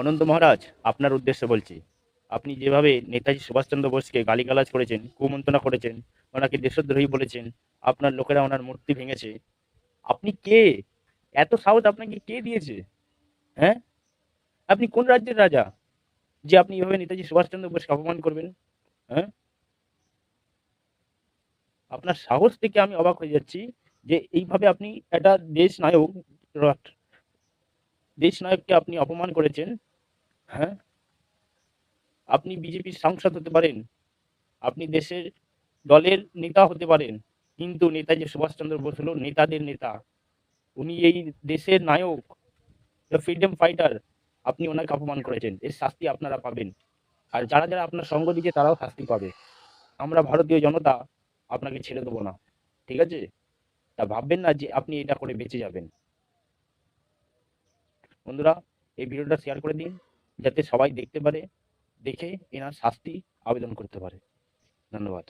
অনন্ত মহারাজ, আপনার উদ্দেশ্যে বলছি, আপনি যেভাবে নেতাজি সুভাষচন্দ্র বোসকে গালিগালাজ করেছেন, কুমন্ত্রণা করেছেন, ওনাকে দেশদ্রোহী বলেছেন, আপনার লোকেরা ওনার মূর্তি ভেঙেছে, আপনি কে? এত সাহস আপনাকে কে দিয়েছে? হ্যাঁ, আপনি কোন রাজ্যের রাজা যে আপনি এভাবে নেতাজি সুভাষচন্দ্র বোসকে অপমান করবেন? হ্যাঁ, আপনার সাহস থেকে আমি অবাক হয়ে যাচ্ছি যে এইভাবে আপনি একটা দেশ নায়ককে আপনি অপমান করেছেন। হ্যাঁ, আপনি বিজেপির সাংসদ হতে পারেন, আপনি দেশের দলের নেতা হতে পারেন, কিন্তু নেতাজি সুভাষচন্দ্র বোস হলো নেতাদের নেতা। উনি এই দেশের নায়ক, ফ্রিডম ফাইটার। আপনি ওনাকে অপমান করেছেন, এর শাস্তি আপনারা পাবেন। আর যারা যারা আপনার সঙ্গ দিচ্ছে তারাও শাস্তি পাবে। আমরা ভারতীয় জনতা আপনাকে ছেড়ে দেবো না, ঠিক আছে? তা ভাববেন না যে আপনি এটা করে বেঁচে যাবেন। বন্ধুরা, এই ভিডিওটা শেয়ার করে দিন, যাতে সবাই দেখতে পারে, দেখে এনার শাস্তি আবেদন করতে পারে। ধন্যবাদ।